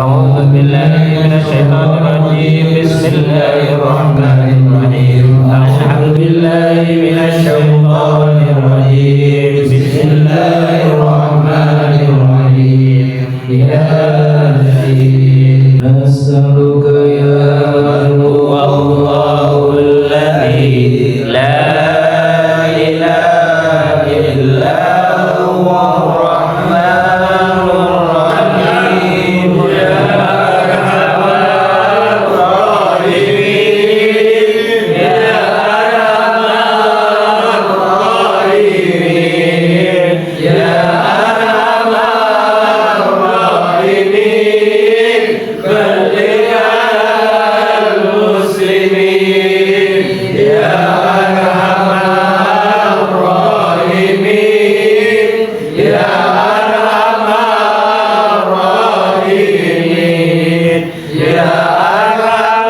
أعوذ بالله من الشيطان الرجيم بسم الله الرحمن الرحيم الحمد لله من الشيطان الرجيم بسم الله الرحمن الرحيم يا سيدي نسألك يا من هو الله الذي لا إله إلا هو الرحمن الرحيم يا أرحم الراحمين يا أرحم الراحمين يا أرحم الراحمين بلغ المسلمين يا أرحم الراحمين يا أرحم الراحمين يا أرحم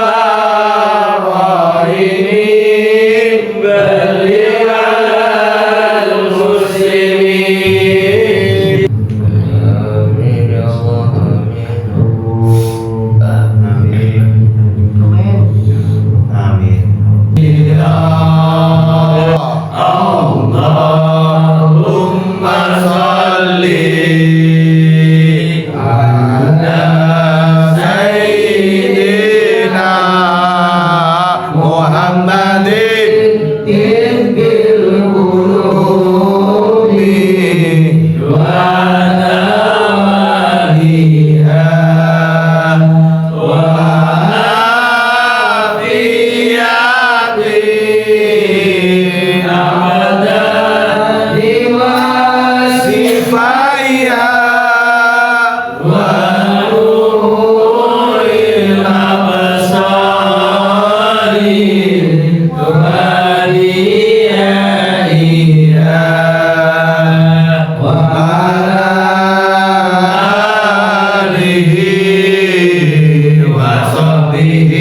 الراحمين بلغ المسلمين آمين يا الله آمين آمين يا اللهم صل على سيدنا محمد طب القلوب ودوائها وعافيتها أبدا وشفائها ونور الأبصار وأوليائها وعلى آله وصحبه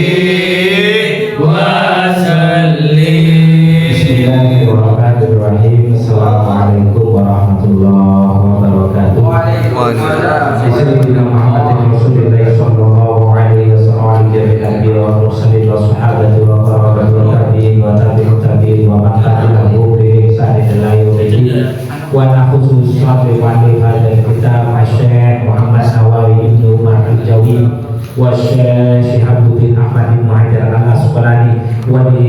وسلم. Bismillahirrahmanirrahim. Assalamualaikum warahmatullahi wabarakatuh. Sayyidina Muhammadin Rasulillah sallallahu alaihi wasallam jami'an anbiya wal mursalin wa sahabati wa qarabati wa tabi'in wa tabi'ut tabi'in wa man tabi'ahum bi ihsan ila yaumil wa nakhusu sholli wa hadal kitab Syekh Muhammad Nawawi Ibnu Umar Al-Jawi wa Syekh Shihabuddin Ahmad bin Hajar Al-Asqalani wa di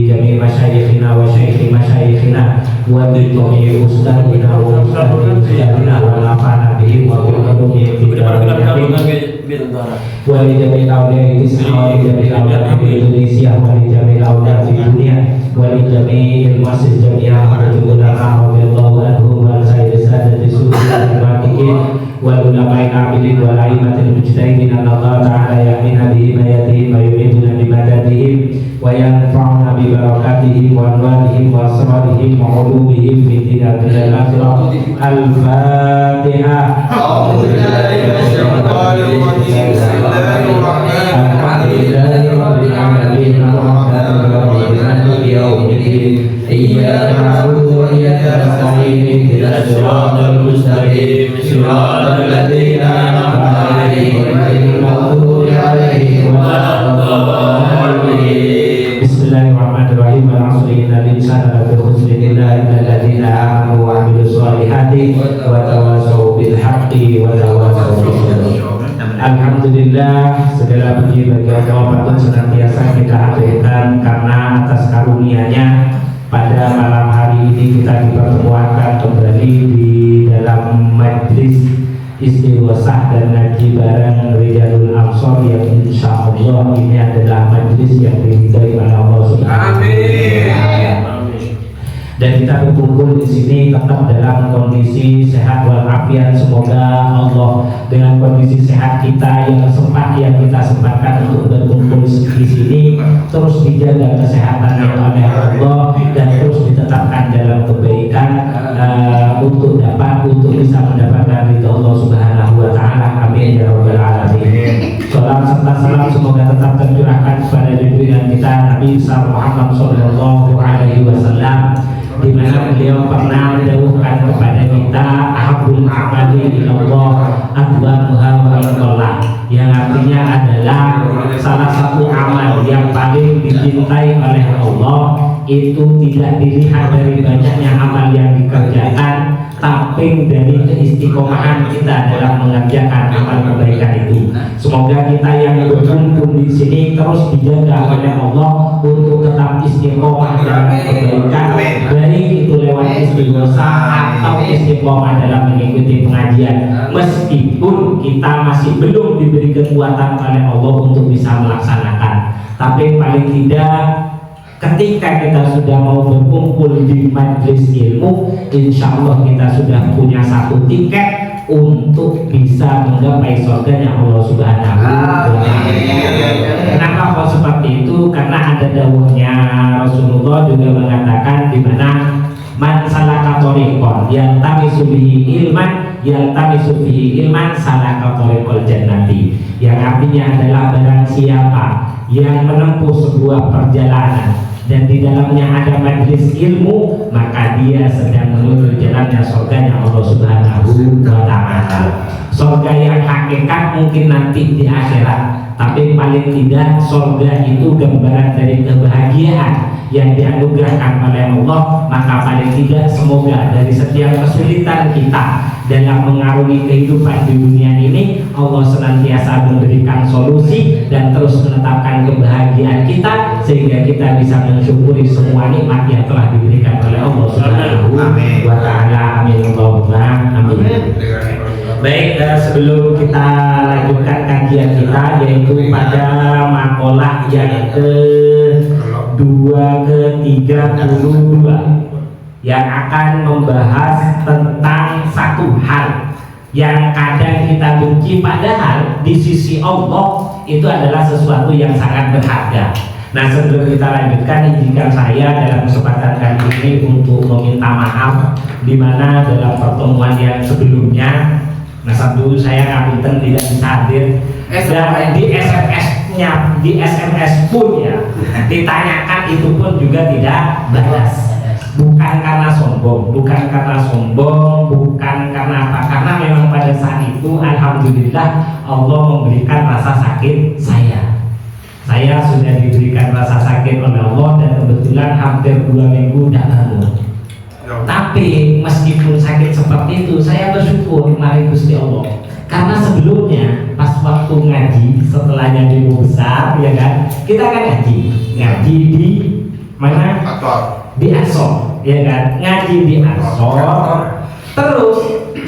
jami' masyayikhina wa syaikhi masyayikhina wa di jami' ustadzina wa ustadzina wa nafa'na bihim wa bil ulumi fid dharain wa li jami' awliya Islam wa li jami' awliya di Indonesia wa li jami' awliya di dunia wa li jami' masjid jami'ah wa ulama radhiyallahu anhum wa sayyidina sadati sunnah al-waqi'in wal ulama'i amilin wal a'immatil mujtahidin Allah ta'ala ya'mina bihim ayatihim wa yu'iduna bi madadihim wa yanfa'una bi barakatihim wa anwarihim wa asrarihim wa ulumihim fi dinatil akhirah. Al-Fatihah. أعوذ بالله من الشيطان الرجيم بسم الله الرحمن Alhamdulillahi rabbil alamin arrahmanir rahim maliki yaumiddin iyyaka na'budu wa iyyaka nasta'in ihdinas siratal mustaqim siratal ladzina an'amta 'alaihim ghairil maghdubi 'alaihim waladdallin. Bismillahirrahmanirrahim. Al-'asri innal insana lafi khusrin illa alladzina amanu wa 'amilus solihati wa tawassaw bil haqqi wa tawassaw bis sabr. Alhamdulillah, segala puji bagi Allah patut senantiasa kita haturkan karena atas karunia-Nya pada malam hari ini kita dipertemukan kembali di dalam majlis istighosah dan ngaji bareng Rijalul Ansor yang insya Allah ini adalah majlis yang diridhai oleh Allah Subhanahu wa Ta'ala. Dan kita berkumpul di sini tetap dalam kondisi sehat walafiat. Semoga Allah dengan kondisi sehat kita yang kita sempatkan untuk berkumpul di sini terus dijaga kesehatannya oleh Allah dan terus ditetapkan dalam kebaikan untuk bisa mendapatkan ridha Allah Subhanahu wa Ta'ala. Amin ya rabbal alamin. Salam serta salam semoga tetap tercurahkan kepada junjungan kita Nabi Muhammad sallallahu alaihi wasallam, di mana beliau pernah mendawuhkan kepada kita ahabul amali ilallah adwamuha wa ilallah. yang artinya adalah salah satu amal yang paling dicintai oleh Allah itu tidak dilihat dari banyaknya amal yang dikerjakan, tapi dari keistiqomahan kita dalam mengerjakan amal kebaikan itu. Semoga kita yang berkumpul di sini terus dijaga oleh Allah untuk tetap istiqomah dalam kebaikan, baik itu lewat istighosa atau istiqomah dalam mengikuti pengajian, meskipun kita masih belum diberi kekuatan oleh Allah untuk bisa melaksanakan. Tapi paling tidak ketika kita sudah mau berkumpul di majelis ilmu, insya Allah kita sudah punya satu tiket untuk bisa menggapai surganya Allah Subhanahu wa Ta'ala. Kenapa kok seperti itu? Karena ada dawuhnya Rasulullah juga mengatakan di mana man salaka thariqan yaltamisu bihi ilman salaka thariqal jannati, yang artinya adalah barang siapa yang menempuh sebuah perjalanan dan di dalamnya ada majelis ilmu, maka dia sedang menuju jalannya surganya Allah Subhanahu wa Ta'ala. Surga yang hakikat mungkin nanti di akhirat, tapi paling tidak surga itu gambaran dari kebahagiaan yang dianugerahkan oleh Allah. Maka paling tidak semoga dari setiap kesulitan kita dalam mengarungi kehidupan di dunia ini, Allah senantiasa memberikan solusi dan terus menetapkan kebahagiaan kita, sehingga kita bisa mensyukuri semua nikmat yang telah diberikan oleh Allah Subhanahu wa Ta'ala. Amin Allahumma amin. Baik, sebelum kita lanjutkan kajian kita, yaitu pada makalah yang ke-32 yang akan membahas tentang satu hal yang kadang kita benci, padahal di sisi Allah itu adalah sesuatu yang sangat berharga. Nah, sebelum kita lanjutkan, izinkan saya dalam kesempatan kali ini untuk meminta maaf di mana dalam pertemuan yang sebelumnya, nah dulu saya ngapunten tidak bisa hadir, dan di SMS pun ya ditanyakan, itu pun juga tidak balas. Bukan karena sombong, bukan karena apa, karena memang pada saat itu alhamdulillah Allah memberikan rasa sakit saya sudah diberikan rasa sakit oleh Allah, dan kebetulan hampir 2 minggu tidak bangun. Tapi meskipun sakit seperti itu, saya bersyukur mari Gusti Allah, karena sebelumnya pas waktu ngaji setelah jadi besar ya kan, kita kan ngaji di mana? Di Ansor, ya kan, ngaji di Ansor. Terus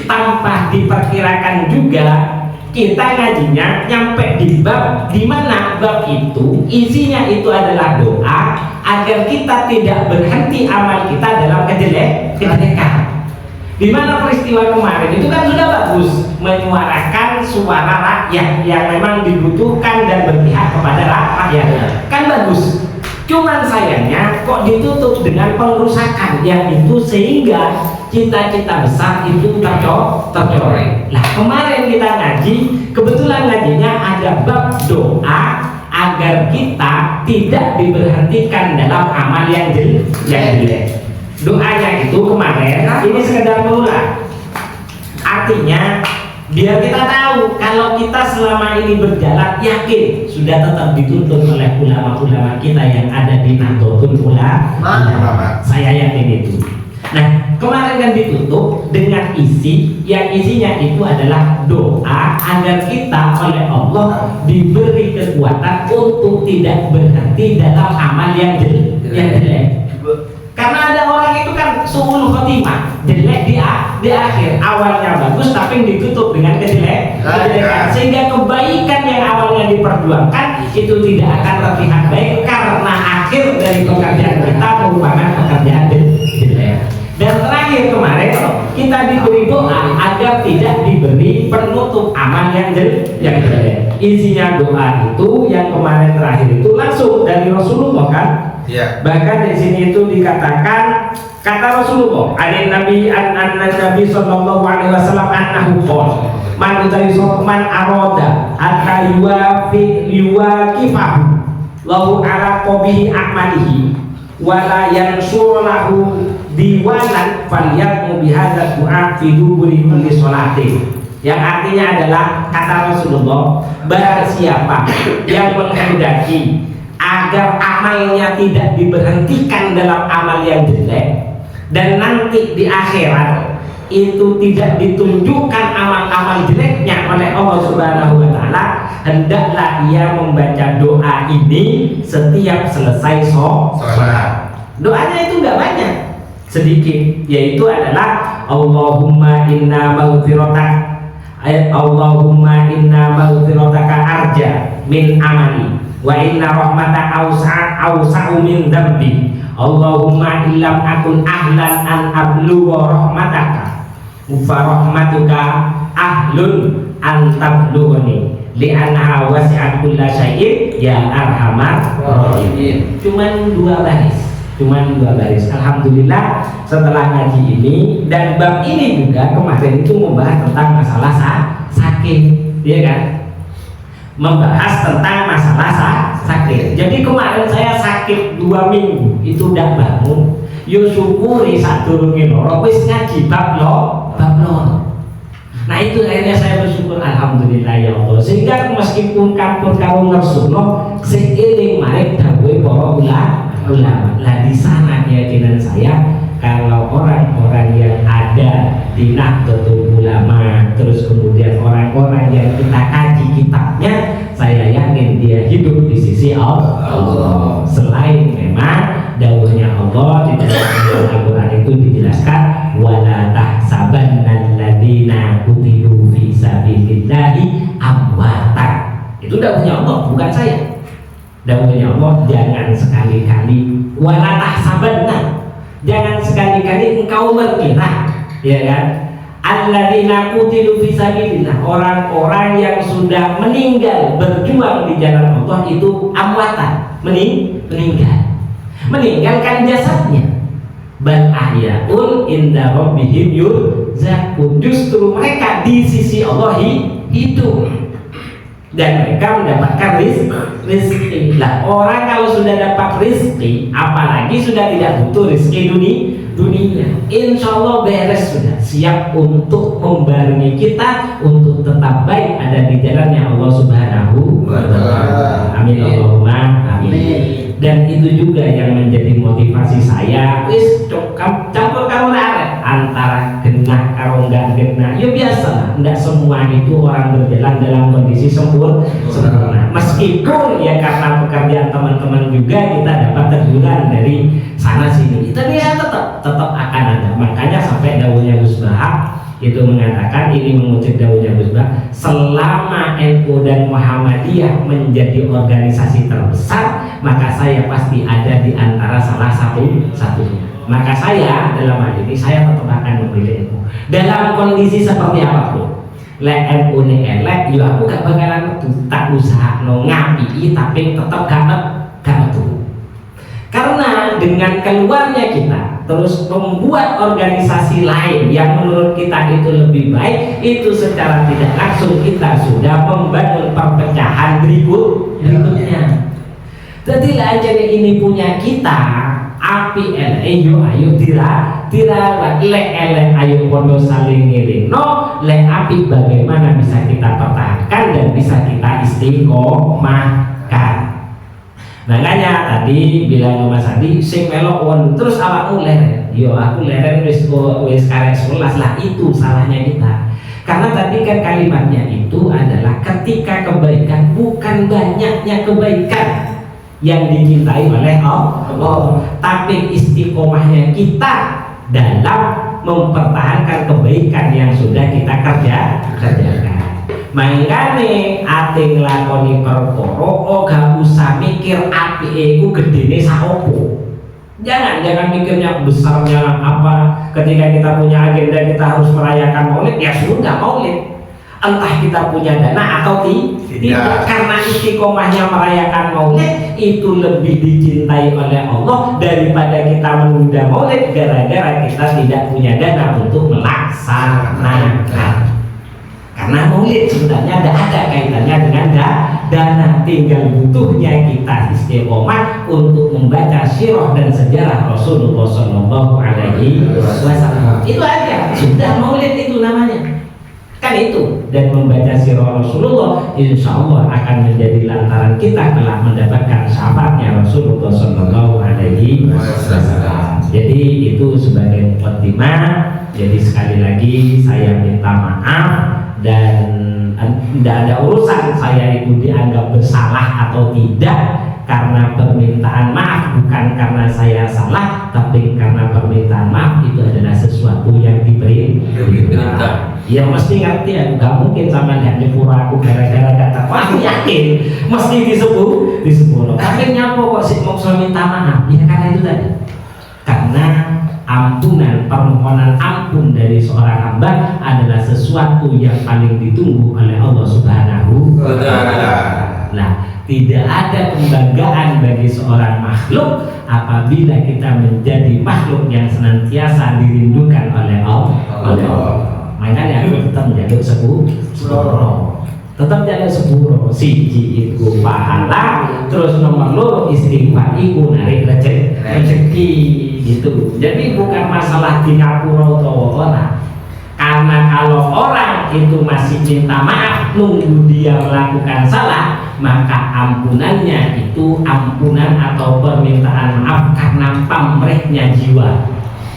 tanpa diperkirakan juga kita ngajinya nyampe di bab di mana bab itu isinya itu adalah doa agar kita tidak berhenti amal kita dalam kejelekan. Di mana peristiwa kemarin itu kan sudah bagus menyuarakan suara rakyat yang memang dibutuhkan dan berpihak kepada rakyat, kan bagus. Cuman sayangnya kok ditutup dengan pengrusakan yang itu, sehingga cita-cita besar itu tercoreng. Nah, kemarin kita ngaji, kebetulan ngajinya ada bab doa agar kita tidak diberhentikan dalam amal yang jelek. Doanya itu kemarin ini sekedar pemula. Artinya biar kita tahu kalau kita selama ini berjalan yakin sudah tetap dituntut oleh ulama-ulama kita yang ada di Nahdlatul Ulama. Saya yakin itu. Nah, kemarin kan ditutup dengan isi yang isinya itu adalah doa agar kita oleh Allah diberi kekuatan untuk tidak berhenti dalam amal yang jelek. Karena ada orang itu kan suul khotimah, jelek di akhir, awalnya bagus tapi ditutup dengan kejelekan, sehingga kebaikan yang awalnya diperjuangkan itu tidak akan terlihat baik karena akhir dari pekerjaan kita merupakan pekerjaan jelek. Dan terakhir kemarin kita diberi doa agar tidak diberi penutup amal yang jelek. Isinya doa itu yang kemarin terakhir itu langsung dari Rasulullah kan. Ya. Bahkan di sini itu dikatakan, kata Rasulullah, Nabi sallallahu alaihi wasallam annahu qala man arada hatta yuwaqifahu lahu ala qabihi a'malihi wa la yansuruhu diwalan falyaqmu bihadza du'a fi duburi kulli sholatin. Yang artinya adalah kata Rasulullah, barang siapa yang menghendaki agar amalnya tidak diberhentikan dalam amal yang jelek, dan nanti di akhirat itu tidak ditunjukkan amal-amal jeleknya oleh Allah Subhanahu wa taala, hendaklah ia membaca doa ini setiap selesai sholat. Doanya itu enggak banyak, sedikit, yaitu adalah Allahumma inna maghfiratak, Allahumma inna maghfirataka arja min amali wa inna rahmataka awsa'u min dzambi, Allahumma illam akun ahlan an ablugha rahmataka fa rahmatuka ahlun an tablughani li'annaha wasi'at kulla syai'in ya arhamar rahimin. Cuman dua baris. Alhamdulillah setelah ngaji ini dan bab ini juga kemarin itu membahas tentang masalah sakit, ya kan? Membahas tentang masalah sakit. Jadi kemarin saya sakit 2 minggu itu udah bangun. Yo syukuri sak durunge loro wis ngaji bab loro. Nah itu akhirnya saya bersyukur, alhamdulillah ya Allah. Sehingga meskipun kampung karo ngersuno seiring marek dawuhe para ulama. Lah di sana keyakinan saya kalau orang-orang yang ada di Nahdlatul Ulama, terus kemudian orang-orang yang kita kaji kitabnya, saya yakin dia hidup di sisi Allah. Selain memang dawuhnya Allah di dalam Al-Quran itu dijelaskan wala tahsabannal ladzina qutilu fi sabilillahi amwatan. Itu dawuhnya Allah, bukan saya. Dawuhnya Allah, jangan sekali-kali wala tahsabanna, jangan sekali-kali engkau berkira, ya kan, alladzina qutilu fi sabilillah, orang-orang yang sudah meninggal berjuang di jalan Allah itu amwatan, meninggalkan jasadnya, bal ahyaun inda rabbihim yurzaqun, justru mereka di sisi Allah hidup dan mereka mendapatkan rizki. Lah orang kalau sudah dapat rizki, apalagi sudah tidak butuh rizki dunia, insya Allah beres, sudah siap untuk membarengi kita untuk tetap baik ada di jalannya Allah Subhanahu wa ta'ala. Amin Allahumma amin. Dan itu juga yang menjadi motivasi saya, wis campur karo arek antara genah karo enggak genah. Ya biasa, enggak semua itu orang berjalan dalam kondisi sempurna. Meskipun ya karena pekerjaan teman-teman juga kita dapat terjual dari sana sini, tapi ya tetap akan ada. Makanya sampai dawuhnya Gus Bah itu mengatakan, ini mengutip dawuhnya Gus Bah, selama NU dan Muhammadiyah menjadi organisasi terbesar, maka saya pasti ada di antara salah satunya. Maka saya dalam hal ini saya tetap akan memilih NU dalam kondisi seperti apapun. Lek NU ini elek, yo aku gak bakalan tak usaha ngapi, tapi tetap gak metu. Karena dengan keluarnya kita terus membuat organisasi lain yang menurut kita itu lebih baik, itu secara tidak langsung kita sudah membangun perpecahan berikutnya. Jadi aja ini punya kita, api ayo dirawat, lek ayo podo saling ngiring. No, lek api bagaimana bisa kita pertahankan dan bisa kita istiqomahkan. Makanya tadi bilang Mas Adi sing melok won terus awakmu leren. Yo aku leren wis karek 11 lah, itu salahnya kita. Karena tadi kan kalimatnya itu adalah ketika kebaikan, bukan banyaknya kebaikan yang dicintai oleh Allah, tapi istiqomahnya kita dalam mempertahankan kebaikan yang sudah kita kerjakan. Mangkane ate nglakoni perkara gak usah mikir apike iku gedene saopo. Jangan mikirnya besarnya apa. Ketika kita punya agenda kita harus merayakan Maulid, ya sudah Maulid. Entah kita punya dana atau tidak. Karena istiqomahnya merayakan Maulid itu lebih dicintai oleh Allah daripada kita menunda Maulid gara-gara kita tidak punya dana untuk melaksanakan. Karena Maulid sebenarnya tidak ada kaitannya dengan dana, tinggal butuhnya kita istiqomah untuk membaca sirah dan sejarah Rasulullah Shallallahu Alaihi Wasallam. Itu aja, sudah Maulid itu namanya. Kan kan itu, dan membaca sirah Rasulullah insya Allah akan menjadi lantaran kita telah mendapatkan syafaatnya Rasulullah Shallallahu Alaihi Wasallam. Jadi itu sebagai mukadimah. Jadi sekali lagi saya minta maaf, dan tidak ada urusan saya itu dianggap bersalah atau tidak, karena permintaan maaf bukan karena saya salah, tapi karena permintaan maaf itu adalah sesuatu yang diperintah. Ya mesti ngerti, aku gak mungkin sama lihat nyepura aku gara-gara kata aku yakin mesti disebut. Tapi nyapa kok sih mau minta maaf? Ya karena itu tadi, karena ampunan, permohonan ampun dari seorang hamba adalah sesuatu yang paling ditunggu oleh Allah Subhanahu wa Ta'ala. Nah, tidak ada kebanggaan bagi seorang makhluk apabila kita menjadi makhluk yang senantiasa dirindukan oleh Allah. Makanya aku tetap menjaga sepuro. Tetap jaga sepuro. Siji itu pahala, terus nomor loro istighfar iku narik rezeki gitu. Jadi bukan masalah di ngapura utawa ora. Karena kalau orang itu masih minta maaf nunggu dia melakukan salah, maka ampunannya itu ampunan atau permintaan maaf karena pamrihnya jiwa.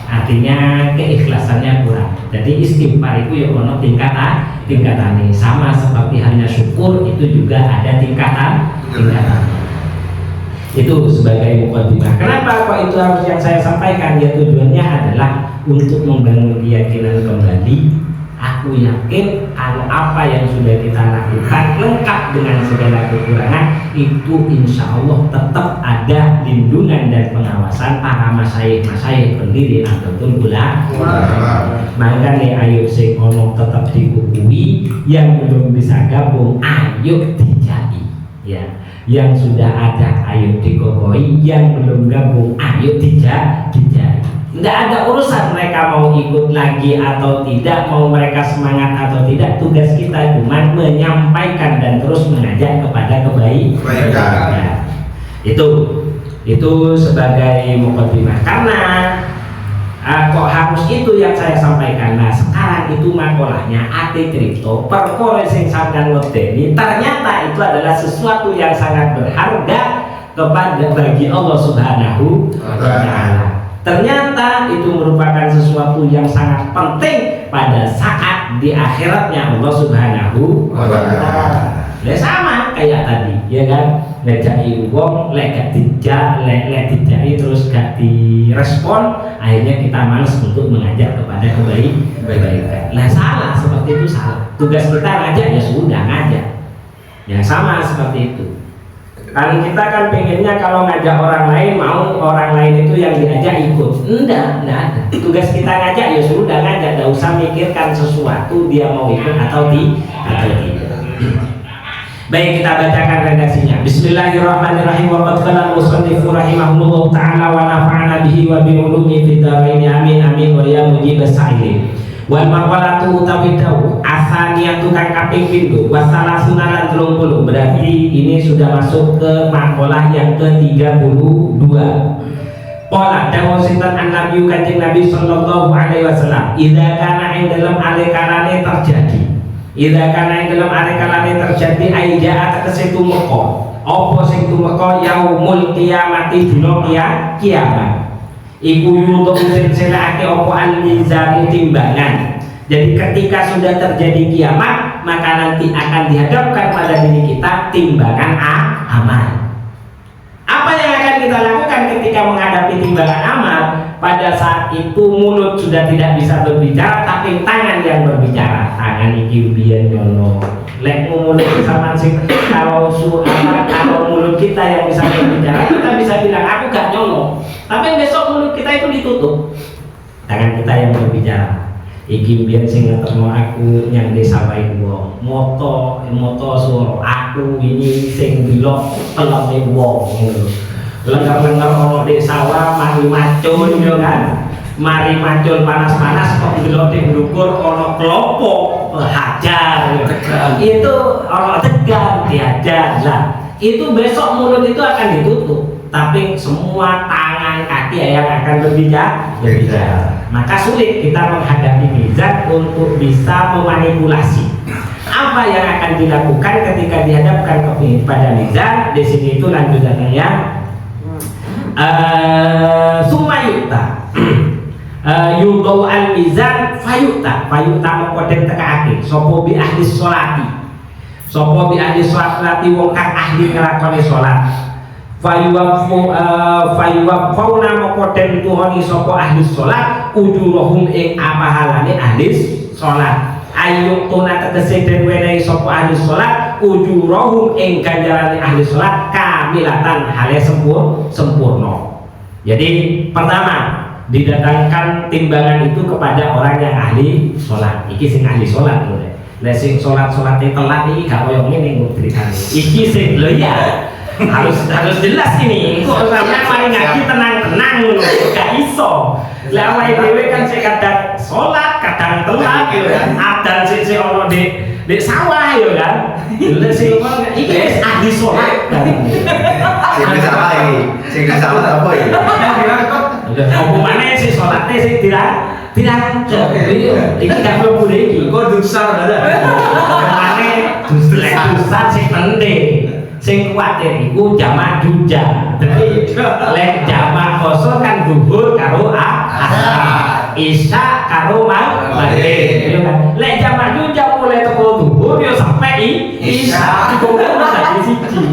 Artinya keikhlasannya kurang. Jadi istighfar itu ya ono tingkatan sama seperti hanya syukur itu juga ada tingkatan. Itu sebagai mukadimah. Kenapa kok itu harus yang saya sampaikan? Ya tujuannya adalah untuk membangun keyakinan kembali. Aku yakin kalau apa yang sudah kita lakukan lengkap dengan segala kekurangan, itu insya Allah tetap ada lindungan dan pengawasan para masyayikh pendiri Nahdlatul Ulama. Maka nih ayo sing ono tetap dihukumi, yang belum bisa gabung ayo dijadi ya. Yang sudah ada ayo dikokohi, yang belum gabung ayo dijadi. Tidak ada urusan mereka mau ikut lagi atau tidak, mau mereka semangat atau tidak. Tugas kita cuma menyampaikan dan terus mengajak kepada kebaikan. Ya. Itu sebagai mukadimah. Karena kok harus itu yang saya sampaikan. Nah sekarang itu makolahnya ati kripto perkara sing sampeyan wedeni ternyata itu adalah sesuatu yang sangat berharga kepada bagi Allah Subhanahu wa Ta'ala. Ternyata itu merupakan sesuatu yang sangat penting pada saat di akhiratnya Allah Subhanahu wa Ta'ala. Ya sama kayak tadi, ya kan? Ngejai wong, lek dijai terus gak direspon, akhirnya kita malas untuk mengajak kepada kebaikan. Nah salah, seperti itu salah. Tugas kita ngajak ya sudah ngajak. Ya sama seperti itu. Kan kita kan pengennya kalau ngajak orang lain, mau orang lain itu yang diajak ikut. Enggak ada. Tugas kita ngajak ya sudah ngajak, enggak usah mikirkan sesuatu dia mau ikut atau tidak. Baik, kita bacakan redaksinya. Bismillahirrahmanirrahim. Wa qad qala al-musannifu rahimahullahu ta'ala wa nafa'ana bihi wa bi ulumi fid dharain amin amin wa ya mujibas sa'ilin. Wal maqalatu utawidahu asaniyatu kang kaping pindho wa salasuna lan 30. Berarti ini sudah masuk ke maqalah yang ke-32. Qala dawuh sinten an-nabi kanjeng Nabi sallallahu alaihi wasallam, idza kana ing dalam alikalane terjadi. Idza kana ing dalam alikalane terjadi aija atesetu meko. Apa sing tumeka yaumul qiyamati dina kiamat. Iku yutuk silsilahake apa al-mizan timbangan. Jadi ketika sudah terjadi kiamat, maka nanti akan dihadapkan pada diri kita timbangan amal. Apa yang akan kita lakukan ketika menghadapi timbangan amal? Pada saat itu mulut sudah tidak bisa berbicara, tapi tangan yang berbicara. Tangan iki biyen nyono. Lek mulut sama sing kalau mulut kita yang bisa berbicara, kita bisa bilang aku gak nyono. Tapi besok mulut kita itu ditutup. Tangan kita yang berbicara. Iki biyen sing ngeterno aku yang disampaikan wong. Moto suara aku ini sing bilok peleme wong ngono. Lengar-lengar ono di sawah mari macul yo kan. Mari macul panas-panas kok bilok di ndukur ono klopo hajar. Itu ono tegang diajar lah. Itu besok mulut itu akan ditutup. tapi semua tangan kaki yang akan berbicara. Maka sulit kita menghadapi mizan untuk bisa memanipulasi apa yang akan dilakukan ketika dihadapkan kepada mizan. Di sini itu lanjutannya sumayuta yudau al mizan fayuta mengkoden tekake sopo bi ahli sholati wong kang ahli nglakoni sholat fayuwaffauna mengkoden tuhoni sopo ahli sholat ujurahum ing pahalane ahli sholat. Ayu tuna tegese den wenehi sapa ahli salat ujurahum ing ganjarane ahli salat kamilatan hale sempurna. Jadi pertama didatangkan timbangan itu kepada orang yang ahli salat. Iki sing ahli salat lho. Lah sing salat-salate telat iki gak koyo ngene ceritane. Iki sing lho ya harus jelas ini. Kok sampeyan mari ngaji tenang-tenang ngono gak iso. Lah awake dhewe kan sing kadang salat, kadang telat gitu kan. Adan sing ono di sawah yo kan. Lha sing iki wis ahli salat. Sing salah iki. Sing salah apa iki? Apa maneh sing salate sing dirancep. Iki gak mlebu iki. Kok dosa ada. Maneh dosa sing penting. Sing kuwatir iku jamak duja. Dadi lek jamak kosong kan zuhur karo asar, isya karo maghrib. Yo kan. Lek jamak duja mulai teko zuhur yo sampai isya. Iku dadi siji.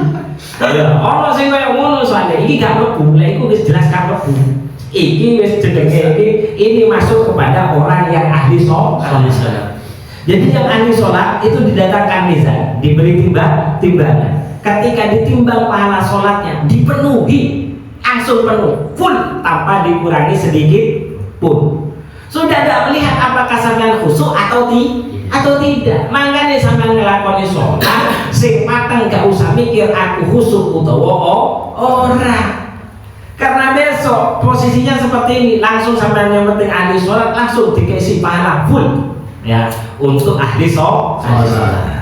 Ya, ono sing koyo ngono soalnya iki gak mlebu. Lek iku wis jelas gak mlebu. Iki wis jenenge ini masuk kepada orang yang ahli sholat. Jadi yang ahli sholat itu didatangkan mizan, diberi timbangan. Ketika ditimbang pahala sholatnya dipenuhi, langsung penuh, full tanpa dikurangi sedikit pun. Sudah tidak melihat apakah sampean khusyuk atau tidak. Makanya sampean ngelakoni sholat, sing mateng gak usah mikir aku khusyuk utawa ora. Karena besok posisinya seperti ini, langsung sampean yang penting ahli sholat langsung dikasih pahala full. Ya, untuk ahli sholat.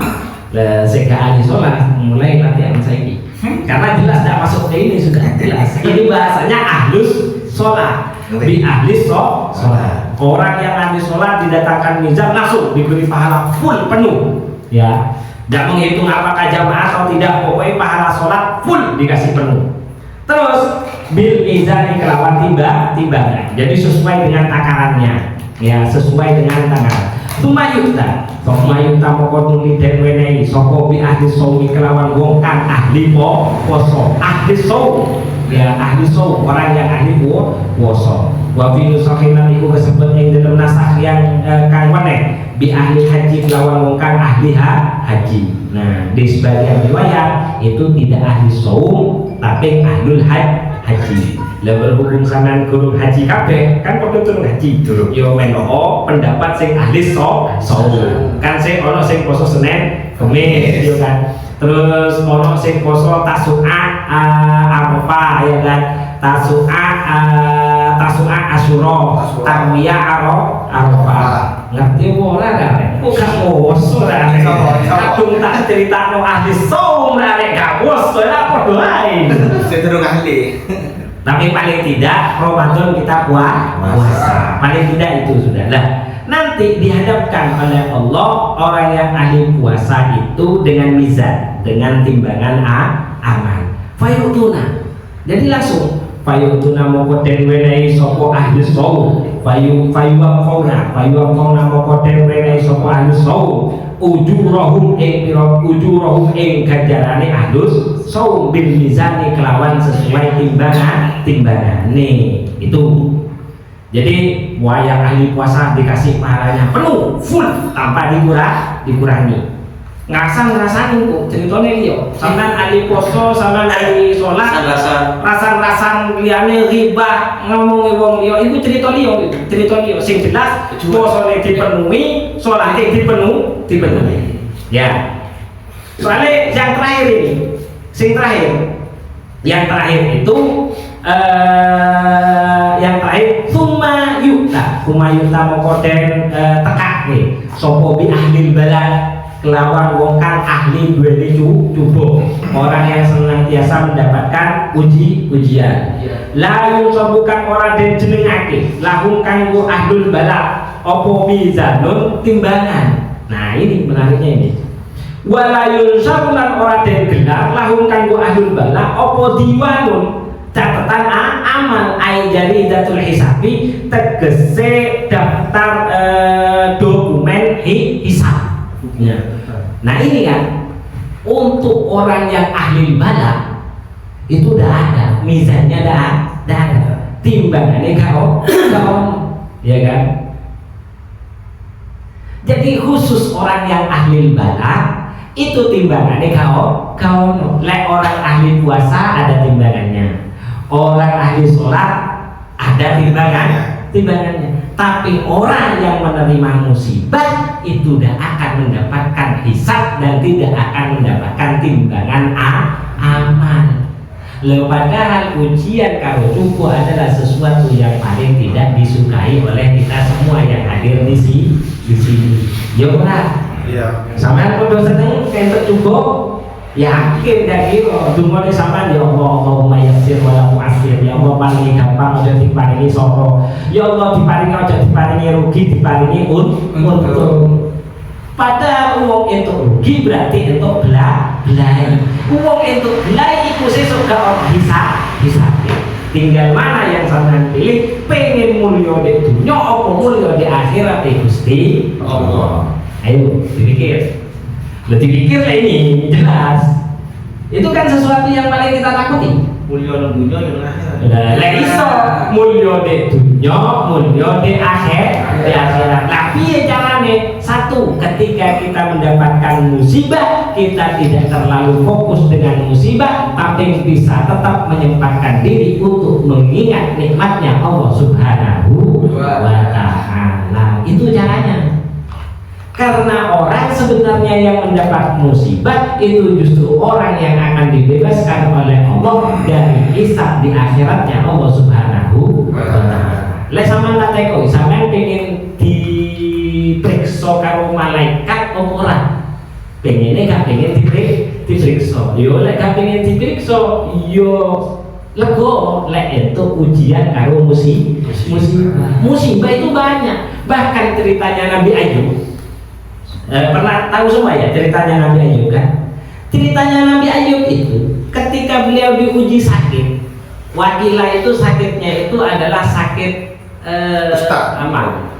Lah sehingga ahli sholat mulai latihan saiki. Karena jelas tidak masuk ke ini sudah jelas. Ini bahasanya ahlus sholat. Bi ahli sholat. Orang yang ahli sholat didatangkan mizan langsung diberi pahala full penuh. Ya, tidak menghitung apakah jamaah atau tidak, pokoknya pahala sholat full dikasih penuh. Terus bil mizan kelawan timbangan. Jadi sesuai dengan takarannya. Ya, sesuai dengan takaran. Sumayuta moko nuli den wenehi sapa bi ahli shaumi kelawan wong kang ahli puasa. Ahli shaum ya, ahli shaum orang yang ahli puasa. Wa fi nusahinan iku disebut ing dalam nasakh yang kang meneh bi ahli haji kelawan wong kang ahli haji. Nah, di sebagian riwayat itu tidak ahli shaum tapi ahlul haji. Lah berhubung sampean guru haji kabeh kan padha turun haji durung yo menoho pendapat sing ahli shaum kan sing ono sing poso Senin Kamis yo kan, terus ono sing poso Tasu'a Arafah ya kan, Tasu'a Asyura, Tarwiyah Arafah. Ngerti ora kan? Kok gak poso ra nek kadung tak critakno ahli shaum ra nek gak poso ya padha ae. Sing durung ahli. Tapi paling tidak Ramadan kita puasa. Paling tidak itu sudah. Nah, nanti dihadapkan oleh Allah orang yang ahli puasa itu dengan mizan, dengan timbangan amal. Fayutuna. Jadi langsung fayutuna moko den wenehi sapa ahli shaum. Fayuwaffauna moko den wenehi sapa ahli shaum. Ujurahum ing ganjarane ahlus shaum bil mizani kelawan sesuai timbangan nih itu. Jadi wayang ahli puasa dikasih pahalanya penuh full tanpa dikurangi. Ngrasani kok ceritane liya. Sampeyan ahli puasa, sampeyan ahli salat, rasan liyane riba ngomongi wong liya iku cerita liya. Sing jelas puasane dipenuhi, salate dipenuhi. Ya. Soalnya yang terakhir ini, yang terakhir itu summa yuta moko den tekake sapa bi ahli balad kelawan wong kang ahli duweni cukup, orang yang senantiasa mendapatkan ujian. La yusabukan ora den jenengake lahum kanggo ahlul bala apa mizanun timbangan. Nah ini menariknya ini. Wala yusabulan ora den gelar lahum kanggo ahlul bala apa diwanun catatan amal ai jari datul hisabi tegese daftar dokumen hisab. Ya. Nah ini kan untuk orang yang ahli bala itu udah ada mizannya, udah ada timbangannya kau ya kan. Jadi khusus orang yang ahli bala itu timbangannya kau lek orang ahli puasa ada timbangannya, orang ahli sholat ada timbangannya. Tapi orang yang menerima musibah itu tidak akan mendapatkan hisab dan tidak akan mendapatkan timbangan amal. Padahal ujian kalau cukup adalah sesuatu yang paling tidak disukai oleh kita semua yang hadir di sini. Ya benar. Iya. Sampai kudu seneng entuk cukup. Yakin dari dungo sama ya Allah, Allahumma yassir wa la tu'assir. Ya Allah paling gampang aja diparingi sapa. Ya Allah diparingi aja diparingi rugi, diparingi untung. Padahal wong entuk rugi berarti entuk belai. Wong entuk belai iku sesuk gak ono hisab. Tinggal mana yang sampean pilih, pengen mulya di dunya apa mulya di akhirat Gusti Allah. Ayo dipikir. Dipikir lah ini jelas. Itu kan sesuatu yang paling kita takuti. Mulya nang dunya ya akhirat. Lah iso mulya di dunya, mulya di akhirat. Lah piye carane? Satu, ketika kita mendapatkan musibah, kita tidak terlalu fokus dengan musibah, tapi bisa tetap menyempatkan diri untuk mengingat nikmatnya Allah Subhanahu wa Ta'ala. Itu caranya. Karena orang sebenarnya yang mendapat musibah itu justru orang yang akan dibebaskan oleh Allah dari hisab di akhiratnya Allah Subhanahu wa Ta'ala. Lek sampean tak teko, sampean pengen diperiksa karo malaikat apa ora? Pengene gak pengen diperiksa. Yo lek gak pengen diperiksa, yo lega lek itu ujian karo musibah. Musibah itu banyak. Bahkan ceritanya Nabi Ayub. Pernah tahu semua ya ceritanya Nabi Ayub kan? Ceritanya Nabi Ayub itu ketika beliau diuji sakit, wakilah itu sakitnya itu adalah sakit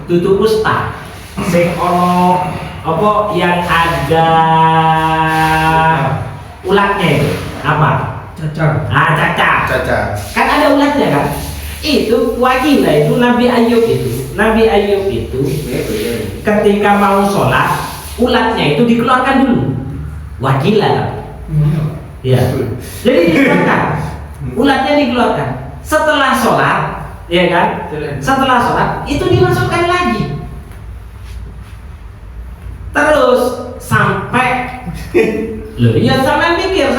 tutup kusta, sing ono apa yang ada ulatnya itu apa? Cacar. Cacar. Kan ada ulatnya kan? Itu wakilah itu Nabi Ayub itu ketika mau sholat ulatnya itu dikeluarkan dulu. Wakilah. Ya. Jadi dikeluarkan. Ulatnya dikeluarkan. Setelah sholat, ya kan? Setelah sholat itu dimasukkan lagi. Terus sampai loh, ya sampean pikir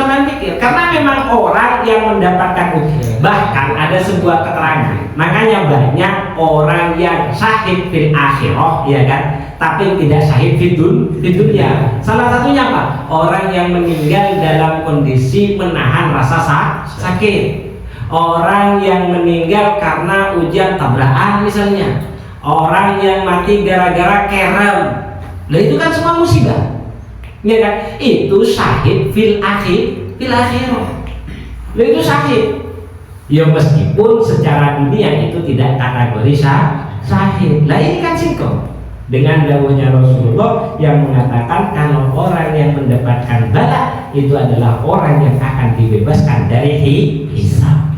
karena memang orang yang mendapatkan ujian. Bahkan ada sebuah keterangan, makanya banyak orang yang syahid fil akhirah, ya kan, tapi tidak syahid fid dunya. Salah satunya apa? Orang yang meninggal dalam kondisi menahan rasa sakit. Orang yang meninggal karena ujian tabrakan misalnya. Orang yang mati gara-gara kerem. Lah itu kan semua musibah. Ya kan? Itu syahid fil akhirah. Lah itu syahid. Ya meskipun secara dunia itu tidak kategori syahid. Lah ini kan singkong dengan dawuhnya Rasulullah yang mengatakan kalau orang yang mendapatkan bala itu adalah orang yang akan dibebaskan dari hisab.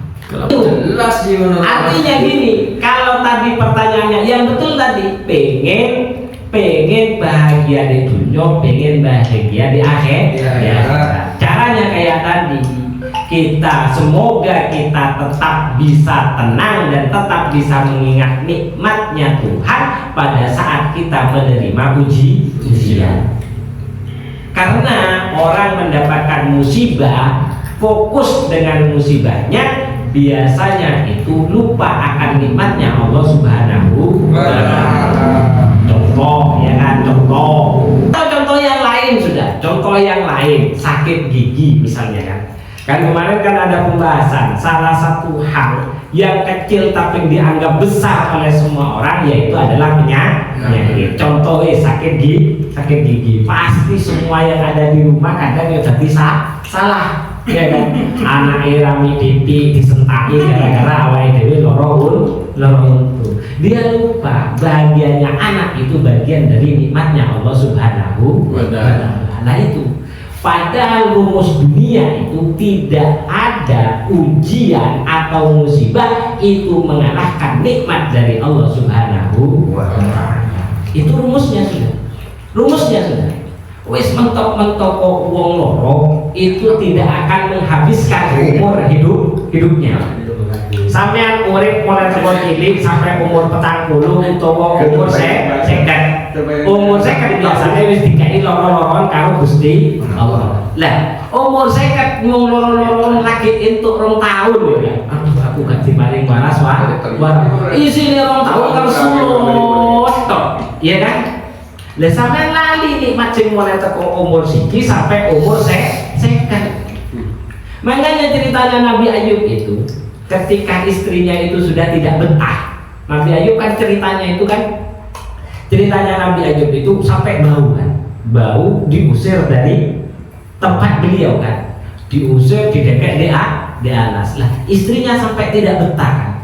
Jelas ya. Artinya gini, kalau tadi pertanyaannya yang betul tadi pengen bahagia di dunia, pengen bahagia di akhirat. Caranya kayak tadi, semoga kita tetap bisa tenang dan tetap bisa mengingat nikmatnya Tuhan pada saat kita menerima ujian. Karena orang mendapatkan musibah, fokus dengan musibahnya, biasanya itu lupa akan nikmatnya Allah Subhanahu wa Ta'ala. Contoh ya kan, contoh yang lain Contoh yang lain, sakit gigi misalnya kan. Kan kemarin kan ada pembahasan salah satu hal yang kecil tapi dianggap besar oleh semua orang yaitu adalah penyakit. Contohnya sakit gigi. Pasti semua yang ada di rumah kadang ya jadi salah. Ya kan? Anak rami pipi disentaki gara-gara awalnya dewi loro untu. Dia lupa bagiannya anak itu bagian dari nikmatnya Allah Subhanahu wa Ta'ala. Nah itu. Padahal rumus dunia itu tidak ada ujian atau musibah itu mengalahkan nikmat dari Allah Subhanahu wa Ta'ala. Itu rumusnya sudah. Wis mentok-mentok kok wong loro itu tidak akan menghabiskan umur hidupnya. Sampean urip mulai teko cilik sampai umur 40 utawa umur 50. Umur 50 biasanya wis dikai loro-loron karo Gusti Allah. Lah, umur 50 mung loro-loron lagi entuk 2 tahun ya. Aku gak dimaring waras wae. Isine 2 tahun kan surut tok. Iya kan? Lah sampean lali nikmat sing mulai teko umur siki sampai umur 50. Makanya ceritanya Nabi Ayub itu ketika istrinya itu sudah tidak betah. Nabi Ayub kan ceritanya Nabi Ayub itu sampai bau diusir dari tempat beliau kan, diusir didekek di alas. Lah istrinya sampai tidak betah kan,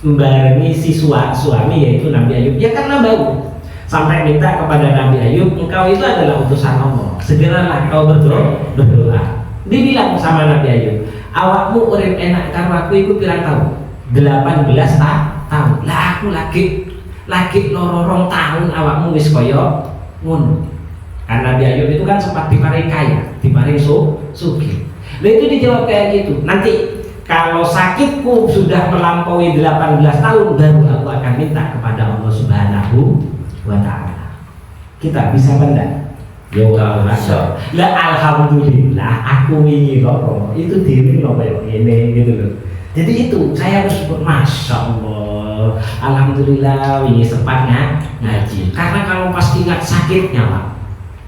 membarengi si suami yaitu Nabi Ayub ya karena bau, sampai minta kepada Nabi Ayub, engkau itu adalah utusan Allah, segeralah kau berdoa. Dibilang sama Nabi Ayub, awakmu urip enak karo aku iku pirang tahun? 18 tahun. Lah aku lagi loro 2 tahun awakmu wis kaya ngono. Kan Nabi Ayub itu kan sempat diparing kaya, diparing sugih. Lah itu dijawab kayak gitu. Nanti kalau sakitku sudah melampaui 18 tahun baru aku akan minta kepada Allah Subhanahu wa Ta'ala. Kita bisa mendak? Ya Allah, lah alhamdulillah aku wingi loro itu diri lo kayak ini gitu loh. Jadi itu saya bersyukur, masya Allah, alhamdulillah wingi sempat ngaji. Karena kalau pas ingat sakitnya Pak,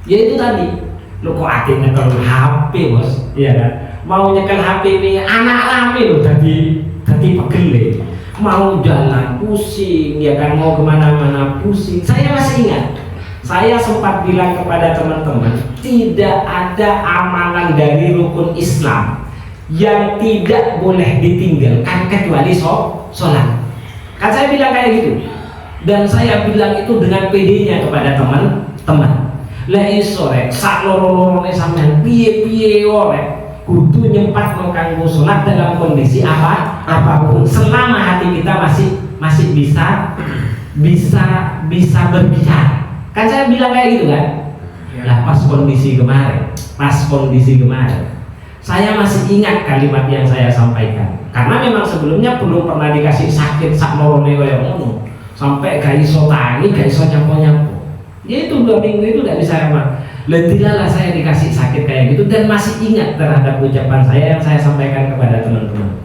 ya itu tadi lo kok akhirnya nyekel HP bos, ya kan? Mau nyekel HP ini anak rame lo tadi pegel, mau jalan pusing, ya kan, mau kemana-mana pusing. Saya masih ingat. Saya sempat bilang kepada teman-teman, tidak ada amalan dari rukun Islam yang tidak boleh ditinggalkan kecuali sholat. Kan saya bilang kayak gitu. Dan saya bilang itu dengan PD-nya kepada teman-teman. Lah sore sak loro-lorone sampean piye-piye oleh kudu nyempat kanggo sholat dalam kondisi apapun selama hati kita masih bisa berbicara. Kan saya bilang kayak gitu kan ya. Lah pas kondisi kemarin saya masih ingat kalimat yang saya sampaikan karena memang sebelumnya belum pernah dikasih sakit sak lorone kaya ngono sampai gak iso tangi, gak iso nyampo ya itu 2 minggu itu gak bisa emang. Letilah saya dikasih sakit kayak gitu dan masih ingat terhadap ucapan saya yang saya sampaikan kepada teman-teman.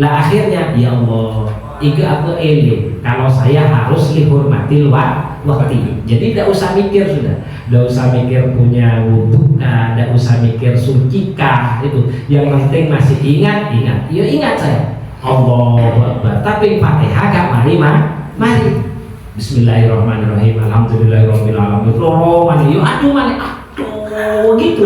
Lah akhirnya ya Allah, itu aku eling kalau saya harus dihormati waktu. Jadi tidak usah mikir sudah, tidak usah mikir punya wudhu, tidak usah mikir sucikah itu. Yang penting masih ingat. Ya ingat saya. Allahu Akbar. Tapi Fatihah gak mari. Bismillahirrahmanirrahim. Alhamdulillahirabbil alamin. Aduh gitu.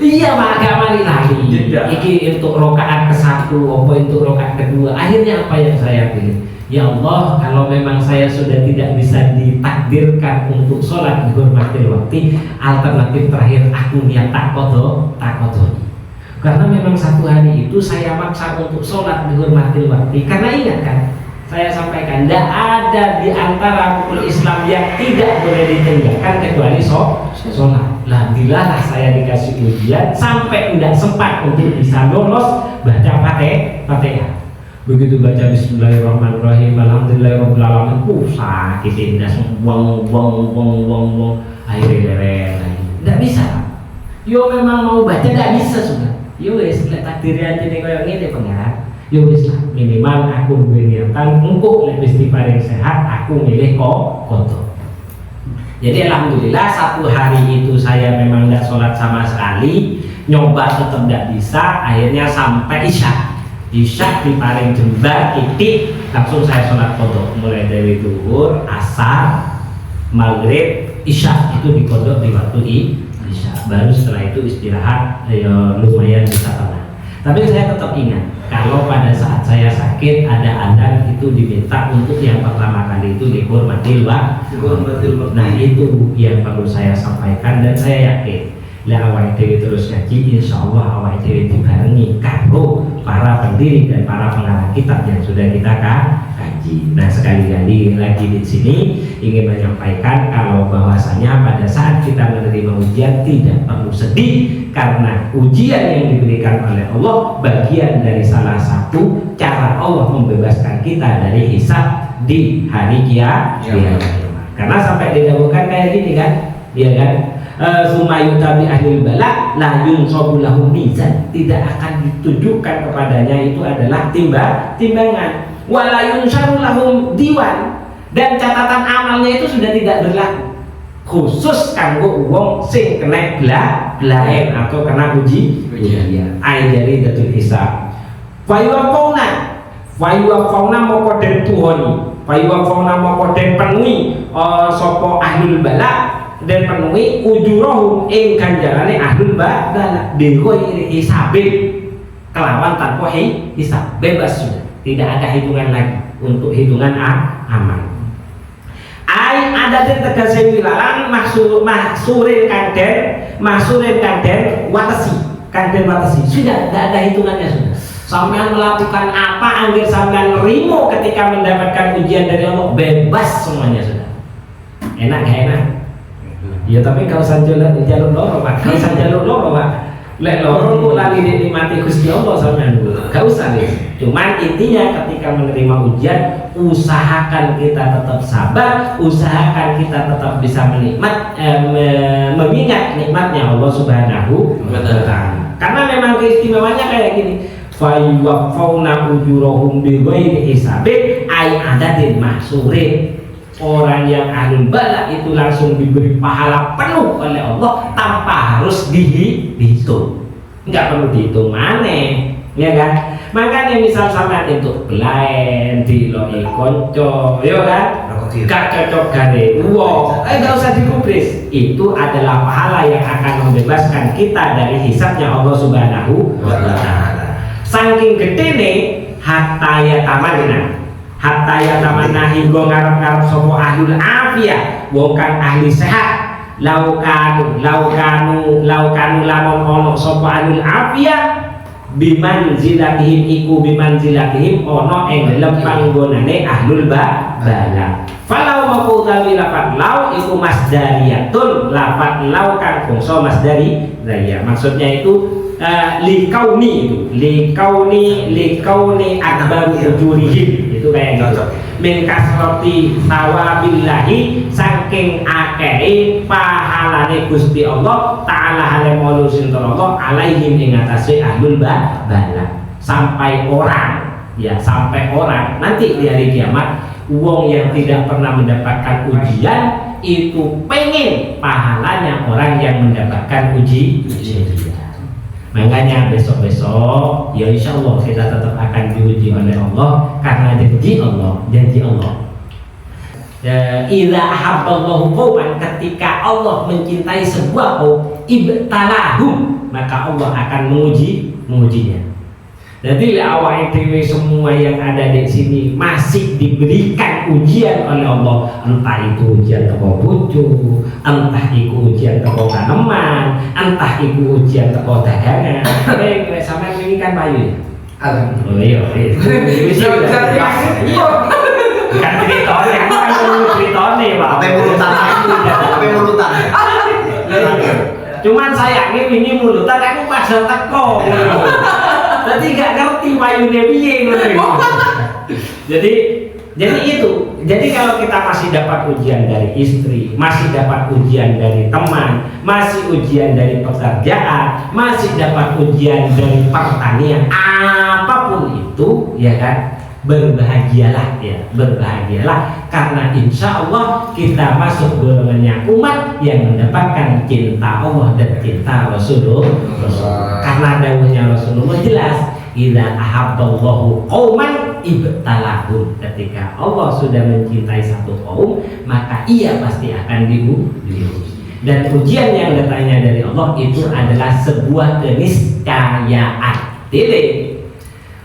Iya Pak, gak mari lagi. Iki untuk rokaat ke-1, untuk rokaat kedua. Akhirnya apa yang saya pilih? Ya Allah, kalau memang saya sudah tidak bisa ditakdirkan untuk sholat dihormati waktu, alternatif terakhir aku niat tak kodo. Karena memang satu hari itu saya maksa untuk sholat dihormati waktu. Karena ingat kan, saya sampaikan, tidak ada di antara rukun Islam yang tidak boleh ditinggalkan kecuali sholat. Lah dilalah saya dikasih ujian sampai tidak sempat untuk bisa lolos baca Fatihah. Begitu baca Bismillahirrahmanirrahim, Alhamdulillahirabbil alamin, sakit indah, wong akhirnya lagi. Tidak bisa. Yo memang mau baca tidak bisa sudah. Yo wis lek takdirnya jadi koyo ngene pengen. Yo wis lah minimal aku duwe niatan engko lek wis diparing sehat aku milih kotor. Jadi alhamdulillah satu hari itu saya memang tidak sholat sama sekali, nyoba tetap tidak bisa, akhirnya sampai Isya di paling jembar titik langsung saya sholat qodho, mulai dari zuhur, asar, maghrib, Isya itu di qodho di waktu Isya. Baru setelah itu istirahat, ya lumayan bisa tenang. Tapi saya tetap ingat kalau pada saat saya sakit ada adzan itu diminta untuk yang pertama kali itu dihormatil waktu. Nah itu yang perlu saya sampaikan dan saya yakin lah awal dewi terus ngaji, insya Allah awal dewi dibarengi karo para pendiri dan para pengarang kitab yang sudah kita kaji. Nah sekali-kali lagi di sini ingin menyampaikan kalau bahwasanya pada saat kita menerima ujian tidak perlu sedih, karena ujian yang diberikan oleh Allah bagian dari salah satu cara Allah membebaskan kita dari hisab di hari kiamat. Karena sampai didahulukan kayak gini kan, dia kan sumayutabi ahlul balak la yunsabu lahum mizan, tidak akan ditujukan kepadanya itu adalah timbangan, wala yunsabu lahum diwan, dan catatan amalnya itu sudah tidak berlaku khusus kanggo wong sing kena belaen atau kena ujian. Ai dari datul hisab fayuwafawna moko den tuhoni, fayuwafawna moko den penuhi sapa ahlul balak dan penuhi ujurohum ing ganjarane ahlul balak dewa hisabin, kelawan tanpa hisab, bebas sudah, tidak ada hitungan lagi untuk hitungan amal. Ai ada den tegese wilalan mahsurin kanden watasi sudah tidak ada hitungannya sudah. Sampean melakukan apa angger sampean nerimo ketika mendapatkan ujian dari Allah, bebas semuanya sudah. Enak gak enak? Ya tapi kalau usah jalur loro Pak, kalau usah jalur loro Pak, lek loro kok lali nikmati Gusti Allah sampean dulu, gak usah nih. Cuman intinya ketika menerima ujian, usahakan kita tetap sabar, usahakan kita tetap bisa mengingat nikmatnya Allah Subhanahu wa Ta'ala. Karena memang keistimewaannya kayak gini, fayuwaffawna ujurahum bighairi hisabin ay adadin mahsurin. Orang yang ahlul balak itu langsung diberi pahala penuh oleh Allah tanpa harus dihitung, nggak perlu dihitung maneh, ya kan? Makanya misal sama itu belaen diloi konco, ya kan? Gak cocok gare, wow, nggak usah dikubris. Itu adalah pahala yang akan membebaskan kita dari hisabnya Allah Subhanahu wa Ta'ala. Saking gede nih hatta ya tamanna hingga ngarep-ngarep sapa ahlul afiyah, wong kang ahli sehat. Laukanu lamun ono sapa ahlul afiyah bimanzilatihim iku bimanzilatihim ono ing dalem panggonane ahlul balak. Falau maqul lafat lau iku masdariyatun, lafat lau kang bangsa masdari daya. Maksudnya itu likauni akbar ujurihim, itu kayak gitu. Min kasrati tawabillahi, saking akeh pahalane Gusti Allah Ta'ala halemolu sintallah alaihim ing atase ahlul balak. Sampai orang nanti di hari kiamat, wong yang tidak pernah mendapatkan ujian itu pengen pahalanya orang yang mendapatkan ujian. Makanya besok-besok ya insya Allah kita tetap akan diuji oleh Allah, karena janji Allah. Idza ahabballahu qauman, ketika Allah mencintai sebuah kaum, ibtalahum, maka Allah akan mengujinya. Jadi awal dhewe semua yang ada di sini masih diberikan ujian oleh Allah, entah itu ujian teko bojo, entah itu ujian teko tanaman, entah itu ujian teko dagangan. Kayak sampean ini kan Bayu ya. Alhamdulillah. Oh iya. Kan ceritanya kan ceritanya Pak. Apa mulutan. Cuman sayangnya ini mulutan aku pas teko. Berarti gak ngerti payungnya piye. Jadi kalau kita masih dapat ujian dari istri, masih dapat ujian dari teman, masih ujian dari pekerjaan, masih dapat ujian dari pertanian, apapun itu, ya kan? berbahagialah ya, berbahagialah karena insya Allah kita masuk golongannya umat yang mendapatkan cinta Allah dan cinta Rasulullah. Karena dawuhnya Rasulullah jelas, idza ahabballahu qauman ibtalahum. Ketika Allah sudah mencintai satu kaum, maka ia pasti akan diuji. Dan ujian yang datangnya dari Allah itu adalah sebuah keniscayaan. Titik.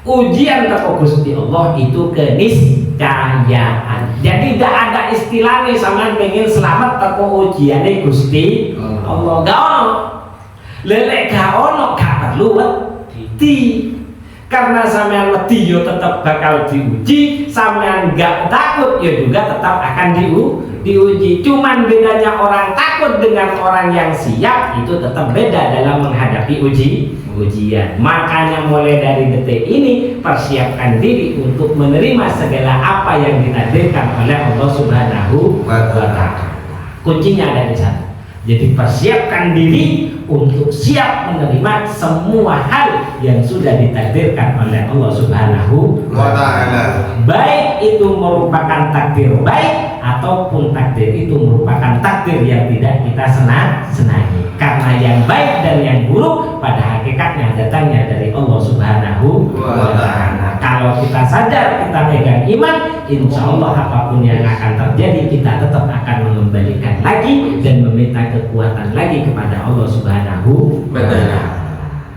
Ujian teko Gusti Allah itu keniscayaan. Jadi tidak ada istilahnya sama pengen selamat teko ujiane Gusti Allah. Gak ono. Lelek gak ono gak perlu wedi. Karena sampean wedi yo tetap bakal diuji, sampean gak takut yo juga tetap akan diuji. Cuman bedanya orang takut dengan orang yang siap itu tetap beda dalam menghadapi ujian. Makanya mulai dari detik ini persiapkan diri untuk menerima segala apa yang ditakdirkan oleh Allah Subhanahu wa Ta'ala. Kuncinya ada di sana. Jadi persiapkan diri untuk siap menerima semua hal yang sudah ditakdirkan oleh Allah Subhanahu wa Ta'ala. Baik itu merupakan takdir baik ataupun takdir itu merupakan takdir yang tidak kita senangi. Karena yang baik dan yang buruk pada hakikatnya datangnya dari Allah Subhanahu wa Ta'ala. Kalau kita sadar, kita pegang iman, insya Allah apapun yang akan terjadi kita tetap akan mengembalikan lagi dan meminta kekuatan lagi kepada Allah Subhanahu wa Ta'ala.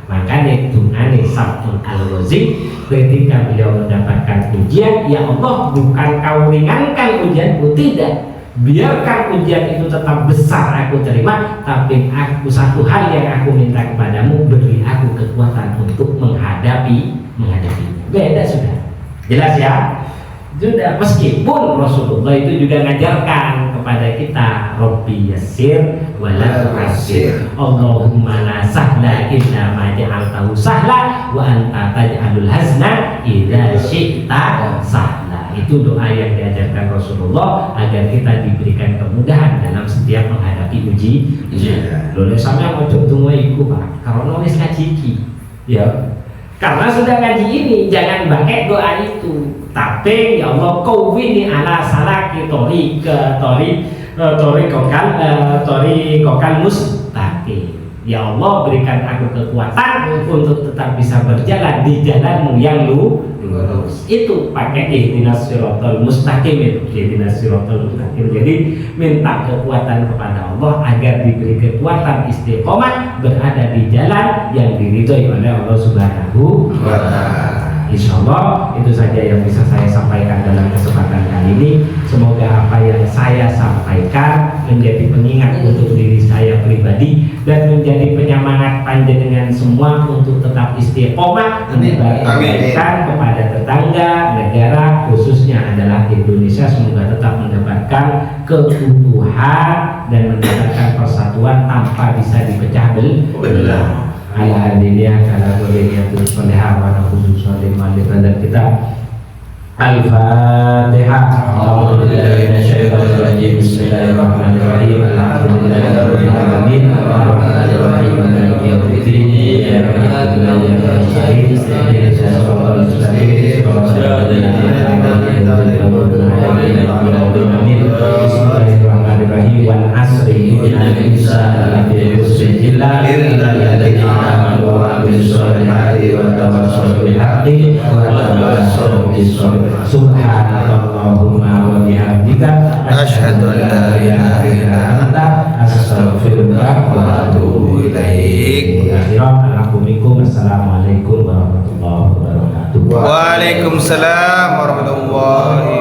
Makanya dungane Sabtun Al-Ghazi ketika beliau mendapatkan ujian, ya Allah bukan kau ringankan ujianku, tidak. Biarkan ujian itu tetap besar aku terima, tapi aku satu hal yang aku minta kepadamu, beri aku kekuatan untuk menghadapi. Beda sudah, jelas ya. Sudah, meskipun Rasulullah itu juga ngajarkan kepada kita, Rabbi yassir wala tu'assir. Allahumma la sahla illa ma ja'altahu sahla wa anta taj'alul hazna idza syi'ta sahla. Itu doa yang diajarkan Rasulullah agar kita diberikan kemudahan dalam setiap menghadapi ujian. Lho sampeyan ojo tunggu iku, Pak. Kalau nulis ngaji iki, ya. Karena sudah ngaji ini jangan pakai doa itu. Tapi ya Allah qawwini ala salaki tori kokal mustaqim. Ya Allah berikan aku kekuatan untuk tetap bisa berjalan di jalanmu yang lurus. Itu pakai ihdinas siratal mustaqim itu. Ihdinas siratal mustaqim. Jadi minta kekuatan kepada Allah agar diberi kekuatan istiqomah berada di jalan yang diridhoi oleh Allah Subhanahu wa Ta'ala. Insya Allah itu saja yang bisa saya sampaikan dalam kesempatan kali ini. Semoga apa yang saya sampaikan menjadi pengingat untuk diri saya pribadi dan menjadi penyemangat panjenengan semua untuk tetap istiqomah memberikan kepada tetangga, negara, khususnya adalah Indonesia. Semoga tetap mendapatkan keutuhan dan mendapatkan persatuan tanpa bisa dipecah belah. Ala hadiniya kana quliniyatul salihah wa nahudul salimah dan kita Al-Fatihah. A'udzubillahi minasyaitonir rajim. Bismillahirrahmanirrahim. Alhamdulillahirabbil alamin. Arrahmanirrahim. Maliki yaumiddin. Iyyaka na'budu wa iyyaka nasta'in. Ihdinas siratal mustaqim. Siratal ladzina an'amta 'alaihim. Bismillahirrahmanirrahim. Wal 'asri innal insana lafi khusr illa alladziina amanu wa 'amilus solihati wa tawassaw bil haqqi wa tawassaw bis sabr. Subhanallahumma wa bihamdika asyhadu an la ilaha illa anta astaghfiruka wa atubu ilaik. Assalamualaikum warahmatullahi wabarakatuh. Waalaikumsalam warahmatullahi